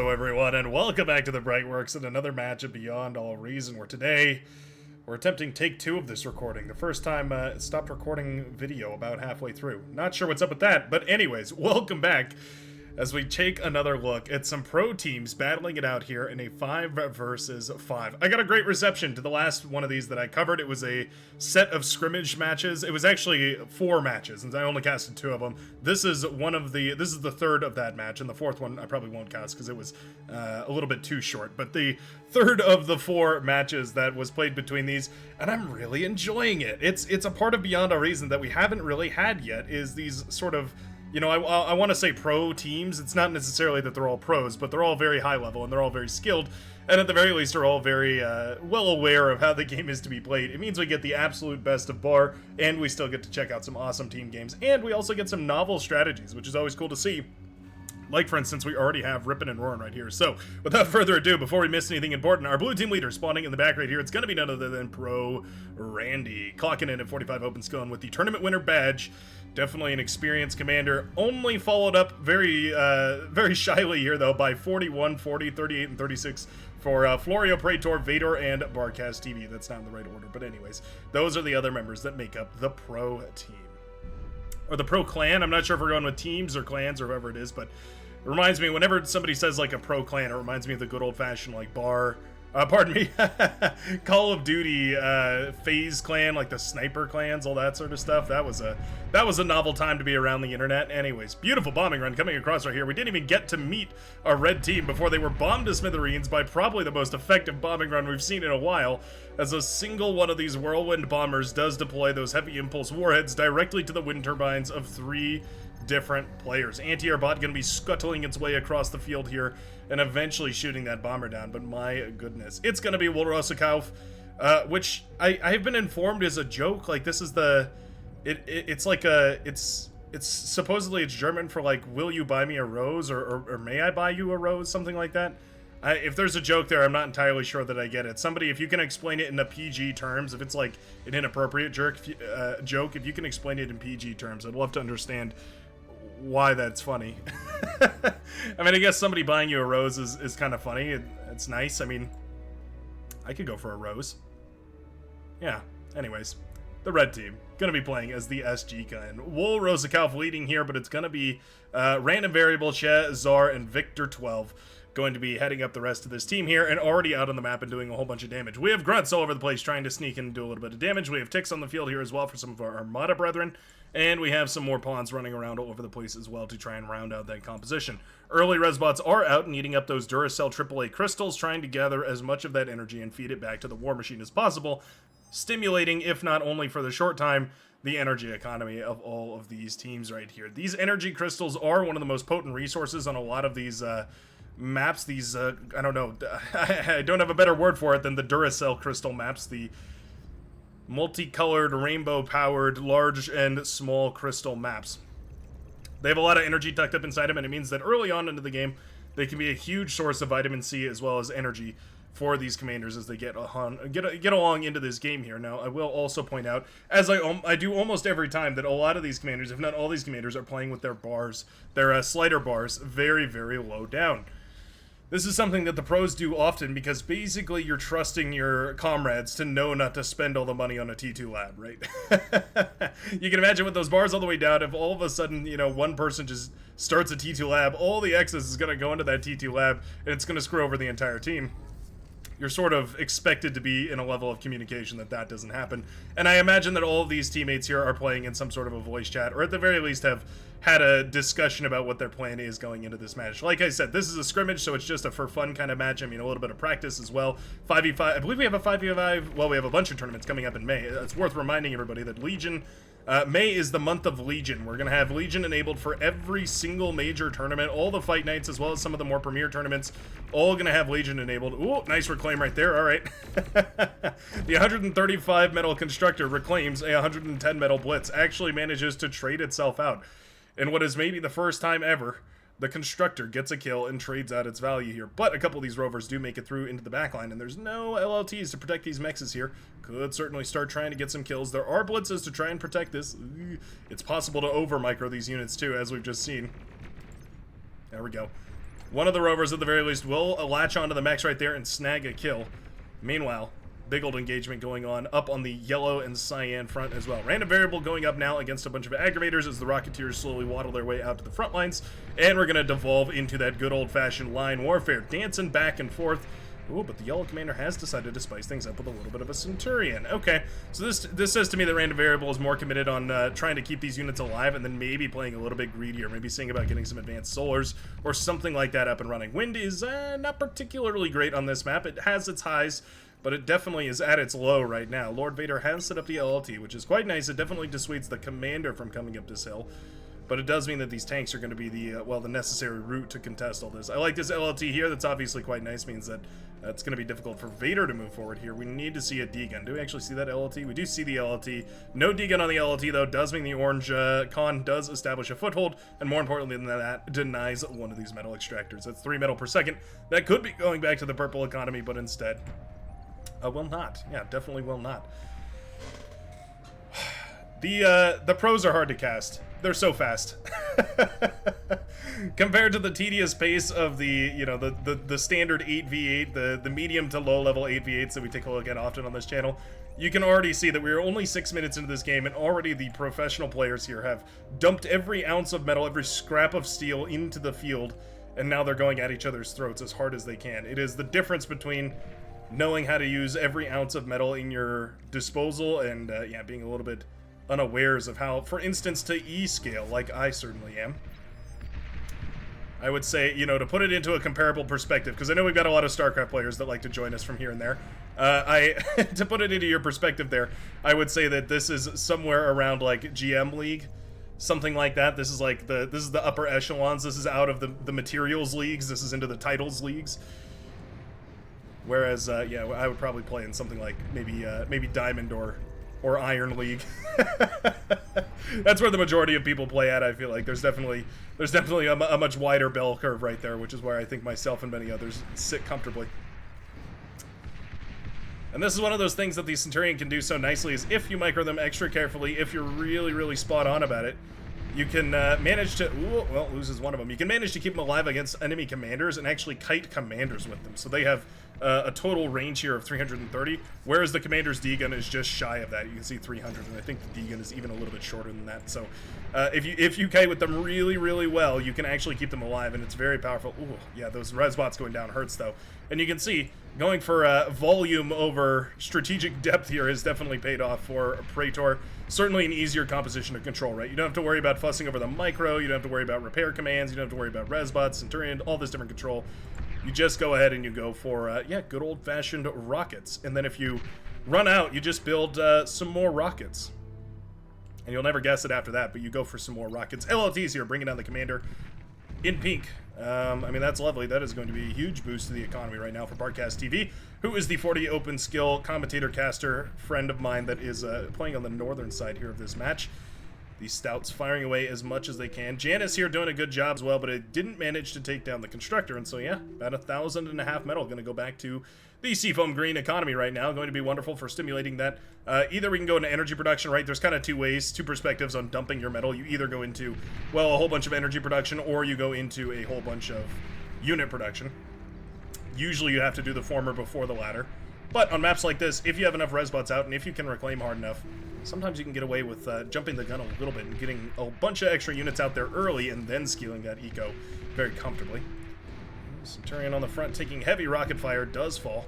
Hello everyone, and welcome back to the Brightworks and another match of Beyond All Reason, where today we're attempting take 2 of this recording. The first time it stopped recording video about halfway through. Not sure what's up with that, but anyways, welcome back as we take another look at some pro teams battling it out here in a 5 versus 5. I got a great reception to the last one of these that I covered. It was a set of scrimmage matches. It was actually 4 matches, and I only casted 2 of them. This is the third of that match, and the fourth one I probably won't cast because it was a little bit too short. But the third of the 4 matches that was played between these, and I'm really enjoying it. It's a part of Beyond Our Reason that we haven't really had yet, is these sort of, you know, I want to say pro teams. It's not necessarily that they're all pros, but they're all very high level and they're all very skilled, and at the very least are all very well aware of how the game is to be played. It means we get the absolute best of bar, and we still get to check out some awesome team games, and we also get some novel strategies, which is always cool to see. Like, for instance, we already have Rippin' and Roarin' right here. So, without further ado, before we miss anything important, our blue team leader spawning in the back right here, it's going to be none other than Pro Randy. Clocking in at 45 open skill and with the tournament winner badge. Definitely an experienced commander. Only followed up very shyly here, though, by 41, 40, 38, and 36 for Florio, Praetor, Vador, and Barcast TV. That's not in the right order, but anyways, those are the other members that make up the Pro team. Or the Pro Clan. I'm not sure if we're going with teams or clans or whoever it is, but it reminds me, whenever somebody says like a Pro Clan, it reminds me of the good old-fashioned like Call of Duty phase clan, like the sniper clans, all that sort of stuff. That was a novel time to be around the internet. Anyways, beautiful bombing run coming across right here. We didn't even get to meet a red team before they were bombed to smithereens by probably the most effective bombing run we've seen in a while, as a single one of these whirlwind bombers does deploy those heavy impulse warheads directly to the wind turbines of 3 different players. Anti-air bot going to be scuttling its way across the field here and eventually shooting that bomber down, but my goodness, it's going to be Wolrosakauf, which I've been informed is a joke. Like, this is the it's like a it's supposedly it's German for like, will you buy me a rose, or may I buy you a rose, something like that. If there's a joke there, I'm not entirely sure that I get it. Somebody, if you can explain it in the PG terms, if it's like an inappropriate joke, if you can explain it in PG terms, I'd love to understand why that's funny. I mean, I guess somebody buying you a rose is kind of funny. It's nice. I mean, I could go for a rose. Yeah, anyways. The red team, going to be playing as the SG Clan. Wolrosakauf leading here, but it's going to be Random Variable, Che, Czar, and Victor 12 going to be heading up the rest of this team here, and already out on the map and doing a whole bunch of damage. We have grunts all over the place trying to sneak in and do a little bit of damage. We have ticks on the field here as well for some of our Armada brethren, and we have some more pawns running around all over the place as well to try and round out that composition. Early resbots are out and eating up those Duracell AAA crystals, trying to gather as much of that energy and feed it back to the war machine as possible, stimulating, if not only for the short time, the energy economy of all of these teams right here. These energy crystals are one of the most potent resources on a lot of these maps. These, I don't know, I don't have a better word for it than the Duracell crystal maps, the multicolored, rainbow-powered, large and small crystal maps. They have a lot of energy tucked up inside them, and it means that early on into the game, they can be a huge source of vitamin C as well as energy for these commanders as they get along into this game here. Now, I will also point out, as I do almost every time, that a lot of these commanders, if not all these commanders, are playing with their bars, their slider bars, very, very low down. This is something that the pros do often because basically you're trusting your comrades to know not to spend all the money on a T2 lab, right? You can imagine with those bars all the way down, if all of a sudden, you know, one person just starts a T2 lab, all the excess is going to go into that T2 lab, and it's going to screw over the entire team. You're sort of expected to be in a level of communication that doesn't happen. And I imagine that all of these teammates here are playing in some sort of a voice chat, or at the very least have had a discussion about what their plan is going into this match. Like I said, this is a scrimmage, so it's just a for fun kind of match. I mean, a little bit of practice as well. 5v5, I believe we have a 5v5, well, we have a bunch of tournaments coming up in May. It's worth reminding everybody that Legion, May is the month of Legion. We're going to have Legion enabled for every single major tournament, all the fight nights, as well as some of the more premier tournaments, all going to have Legion enabled. Ooh, nice reclaim right there, all right. The 135 metal Constructor reclaims a 110 metal Blitz, actually manages to trade itself out. In what is maybe the first time ever, the Constructor gets a kill and trades out its value here. But a couple of these rovers do make it through into the backline, and there's no LLTs to protect these mexes here. Could certainly start trying to get some kills. There are blitzes to try and protect this. It's possible to over-micro these units too, as we've just seen. There we go. One of the rovers, at the very least, will latch onto the mechs right there and snag a kill. Meanwhile, big old engagement going on up on the yellow and cyan front as well. Random variable going up now against a bunch of aggravators as the Rocketeers slowly waddle their way out to the front lines. And we're going to devolve into that good old-fashioned line warfare, dancing back and forth. Ooh, but the yellow commander has decided to spice things up with a little bit of a Centurion. Okay, so this says to me that random variable is more committed on trying to keep these units alive and then maybe playing a little bit greedier, maybe seeing about getting some advanced solars or something like that up and running. Wind is not particularly great on this map. It has its highs, but it definitely is at its low right now. Lord Vader has set up the LLT, which is quite nice. It definitely dissuades the commander from coming up this hill. But it does mean that these tanks are going to be the, well, the necessary route to contest all this. I like this LLT here. That's obviously quite nice. Means that it's going to be difficult for Vader to move forward here. We need to see a D-gun. Do we actually see that LLT? We do see the LLT. No D-gun on the LLT, though. Does mean the orange con does establish a foothold. And more importantly than that, denies one of these metal extractors. That's 3 metal per second. That could be going back to the purple economy, but instead, will not. Yeah, definitely will not. The pros are hard to cast. They're so fast. Compared to the tedious pace of the, you know, the standard 8v8, the medium to low level 8v8s that we take a look at often on this channel, you can already see that we're only 6 minutes into this game and already the professional players here have dumped every ounce of metal, every scrap of steel into the field, and now they're going at each other's throats as hard as they can. It is the difference between knowing how to use every ounce of metal in your disposal and, yeah, being a little bit unawares of how, for instance, to E-scale, like I certainly am. I would say, you know, to put it into a comparable perspective, because I know we've got a lot of StarCraft players that like to join us from here and there. To put it into your perspective there, I would say that this is somewhere around like GM League, something like that. This is like this is the upper echelons. This is out of the materials leagues. This is into the titles leagues. Whereas, yeah, I would probably play in something like maybe Diamond or Iron League. That's where the majority of people play at. I feel like there's definitely a much wider bell curve right there, which is where I think myself and many others sit comfortably. And this is one of those things that the Centurion can do so nicely, is if you micro them extra carefully, if you're really spot on about it, you can manage to, ooh, well, loses one of them. You can manage to keep them alive against enemy commanders and actually kite commanders with them. So they have a total range here of 330, whereas the commander's D-gun is just shy of that. You can see 300, and I think the D-gun is even a little bit shorter than that. So if you kite with them really well, you can actually keep them alive, and it's very powerful. Ooh, yeah, those res bots going down hurts, though. And you can see, going for volume over strategic depth here has definitely paid off for Praetor. Certainly an easier composition to control, right? You don't have to worry about fussing over the micro, you don't have to worry about repair commands, you don't have to worry about res bots, Centurion, all this different control. You just go ahead and you go for, yeah, good old-fashioned rockets. And then if you run out, you just build some more rockets. And you'll never guess it after that, but you go for some more rockets. LLTs here, bringing down the commander in pink. I mean, that's lovely. That is going to be a huge boost to the economy right now for Barcast TV, who is the 40 open skill commentator caster friend of mine that is playing on the northern side here of this match. These stouts firing away as much as they can. Janice here doing a good job as well, but it didn't manage to take down the constructor. And so, yeah, about 1,500 metal going to go back to the Seafoam Green economy right now. Going to be wonderful for stimulating that. Either we can go into energy production, right? There's kind of two ways, two perspectives on dumping your metal. You either go into, well, a whole bunch of energy production, or you go into a whole bunch of unit production. Usually you have to do the former before the latter. But on maps like this, if you have enough res bots out, and if you can reclaim hard enough, sometimes you can get away with jumping the gun a little bit and getting a bunch of extra units out there early and then scaling that eco very comfortably. Centurion on the front taking heavy rocket fire does fall.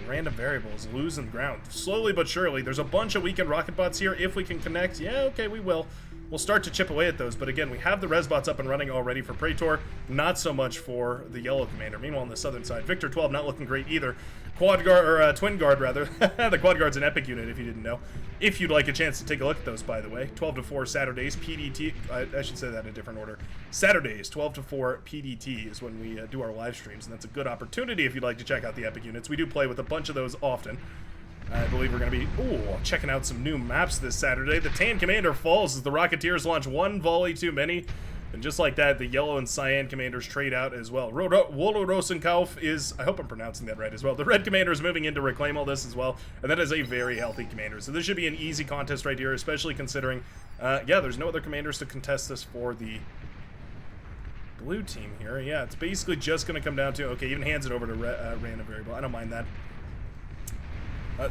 Random variables losing ground. Slowly but surely. There's a bunch of weakened rocket bots here. If we can connect, yeah, okay, we will. We'll start to chip away at those, but again, we have the res bots up and running already for Praetor, not so much for the yellow commander. Meanwhile, on the southern side, Victor 12 not looking great either. Quad guard, or twin guard rather. The quad guard's an epic unit if you didn't know. If you'd like a chance to take a look at those, by the way, 12 to 4 Saturdays, PDT, I should say that in a different order. Saturdays, 12 to 4 PDT is when we do our live streams, and that's a good opportunity if you'd like to check out the epic units. We do play with a bunch of those often. I believe we're going to be, checking out some new maps this Saturday. The Tan Commander falls as the Rocketeers launch one volley too many. And just like that, the Yellow and Cyan Commanders trade out as well. Wolo Rosenkauf is, I hope I'm pronouncing that right as well. The Red Commander is moving in to reclaim all this as well. And that is a very healthy commander. So this should be an easy contest right here, especially considering, yeah, there's no other commanders to contest this for the... blue team here. Yeah, it's basically just going to come down to, okay, even hands it over to random variable. I don't mind that.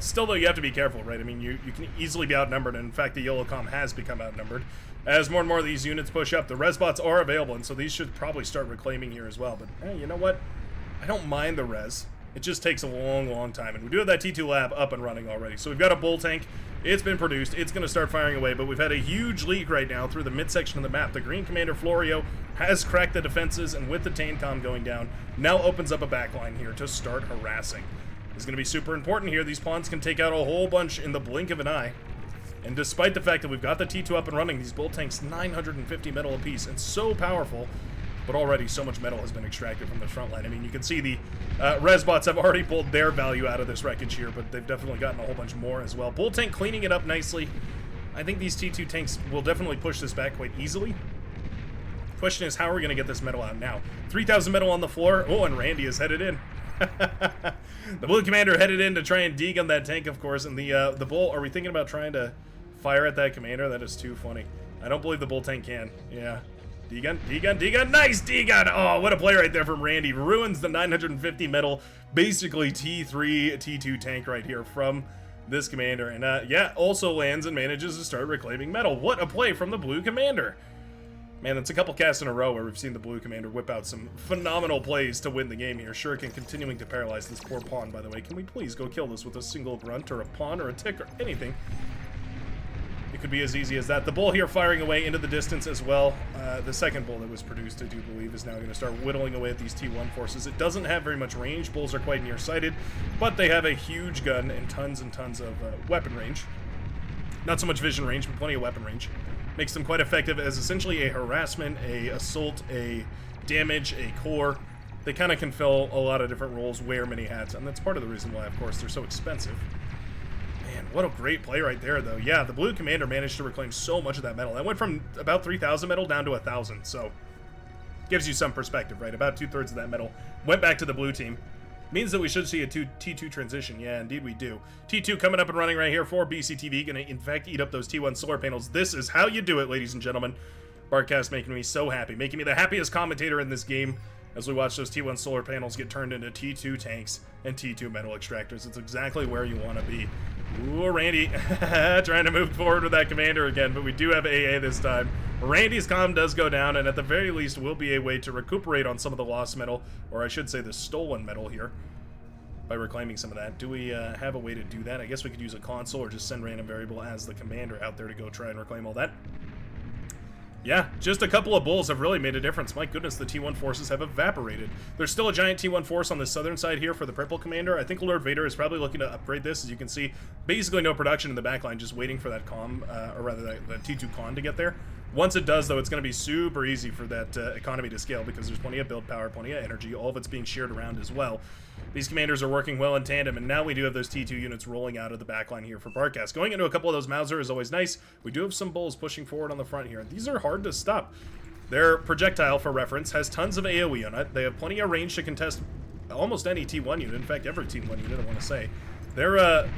Still, though, you have to be careful, right? I mean, you can easily be outnumbered, and in fact, the yellow comm has become outnumbered. As more and more of these units push up, the res bots are available, and so these should probably start reclaiming here as well. But, hey, you know what? I don't mind the res. It just takes a long, long time, and we do have that T2 lab up and running already. So we've got a bull tank. It's been produced. It's going to start firing away, but we've had a huge leak right now through the midsection of the map. The green commander, Florio, has cracked the defenses, and with the Taincom going down, now opens up a backline here to start harassing. It's going to be super important here. These pawns can take out a whole bunch in the blink of an eye. And despite the fact that we've got the T2 up and running, these bull tanks, 950 metal apiece, and so powerful, but already so much metal has been extracted from the front line. I mean, you can see the res bots have already pulled their value out of this wreckage here, but they've definitely gotten a whole bunch more as well. Bull tank cleaning it up nicely. I think these T2 tanks will definitely push this back quite easily. Question is, how are we going to get this metal out now? 3,000 metal on the floor. Oh, and Randy is headed in. The blue commander headed in to try and degun that tank, of course, and the bull, are we thinking about trying to fire at that commander? That is too funny. I don't believe the bull tank can. Yeah. Degun, degun, degun, nice degun! Oh, what a play right there from Randy. Ruins the 950 metal, basically T3, T2 tank right here from this commander. And yeah, also lands and manages to start reclaiming metal. What a play from the blue commander. Man, that's a couple casts in a row where we've seen the blue commander whip out some phenomenal plays to win the game here. Shuriken continuing to paralyze this poor pawn, by the way. Can we please go kill this with a single grunt or a pawn or a tick or anything? It could be as easy as that. The bull here firing away into the distance as well. The second bull that was produced, I do believe, is now going to start whittling away at these T1 forces. It doesn't have very much range. Bulls are quite nearsighted, but they have a huge gun and tons of weapon range. Not so much vision range, but plenty of weapon range. Makes them quite effective as essentially a harassment, a assault, a damage, a core. They kind of can fill a lot of different roles, wear many hats, and that's part of the reason why, of course, they're so expensive. Man, what a great play right there, though. Yeah, the blue commander managed to reclaim so much of that metal. That went from about 3,000 metal down to 1,000, so gives you some perspective, right? About 2/3 of that metal went back to the blue team. Means that we should see a T2 transition. Yeah, indeed we do. T2 coming up and running right here for BCTV. Gonna, in fact, eat up those T1 solar panels. This is how you do it, ladies and gentlemen. Bartcast making me so happy. Making me the happiest commentator in this game as we watch those T1 solar panels get turned into T2 tanks and T2 metal extractors. It's exactly where you want to be. Ooh, Randy trying to move forward with that commander again, but we do have AA this time. Randy's comm does go down, and at the very least will be a way to recuperate on some of the lost metal, or I should say the stolen metal here, by reclaiming some of that. Do we have a way to do that? I guess we could use a console or just send random variable as the commander out there to go try and reclaim all that. Yeah, just a couple of bulls have really made a difference. My goodness, the T1 forces have evaporated. There's still a giant T1 force on the southern side here for the purple commander. I think Lord Vader is probably looking to upgrade this. As you can see, basically no production in the backline, just waiting for that comm, or rather the T2 con to get there. Once it does, though, it's going to be super easy for that economy to scale because there's plenty of build power, plenty of energy. All of it's being shared around as well. These commanders are working well in tandem, and now we do have those T2 units rolling out of the backline here for Bartcast. Going into a couple of those Mauser is always nice. We do have some bulls pushing forward on the front here. These are hard to stop. Their projectile, for reference, has tons of AoE on it. They have plenty of range to contest almost any T1 unit. In fact, every T1 unit, I want to say. They're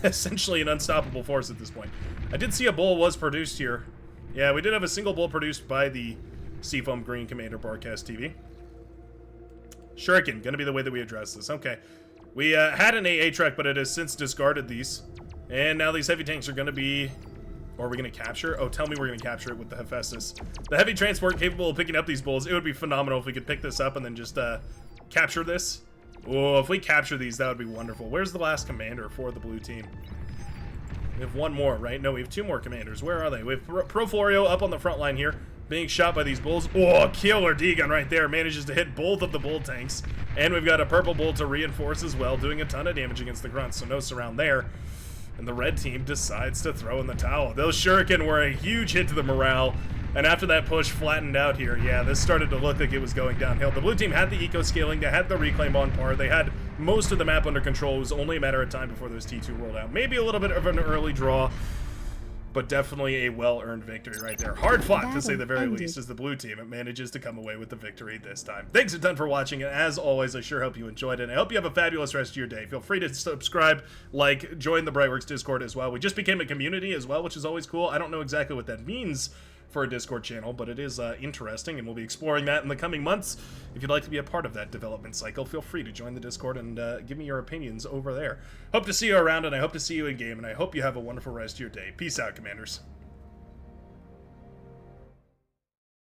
essentially an unstoppable force at this point. I did see a bull was produced here. Yeah, we did have a single bull produced by the Seafoam Green Commander Bartcast TV. Shuriken, gonna be the way that we address this. Okay. We had an AA truck, but it has since discarded these. And now these heavy tanks are gonna be... Or are we gonna capture? Oh, tell me we're gonna capture it with the Hephaestus. The heavy transport capable of picking up these bulls. It would be phenomenal if we could pick this up and then just capture this. Oh, if we capture these, that would be wonderful. Where's the last commander for the blue team? We have one more, right? No, we have two more commanders. Where are they? We have Pro Florio up on the front line here, being shot by these bulls. Oh, killer D-gun right there. Manages to hit both of the bull tanks. And we've got a purple bull to reinforce as well, doing a ton of damage against the grunts, so no surround there. And the red team decides to throw in the towel. Those Shuriken were a huge hit to the morale. And after that push flattened out here, yeah, this started to look like it was going downhill. The blue team had the eco-scaling, they had the reclaim on par, they had most of the map under control. It was only a matter of time before those T2 rolled out. Maybe a little bit of an early draw, but definitely a well-earned victory right there. Hard fought, to say the very least, as the blue team manages to come away with the victory this time. Thanks a ton for watching, and as always, I sure hope you enjoyed it. And I hope you have a fabulous rest of your day. Feel free to subscribe, like, join the Brightworks Discord as well. We just became a community as well, which is always cool. I don't know exactly what that means for a Discord channel, but it is interesting, and we'll be exploring that in the coming months. If you'd like to be a part of that development cycle, feel free to join the Discord and give me your opinions over there. Hope to see you around, and I hope to see you in game, and I hope you have a wonderful rest of your day. Peace out, Commanders.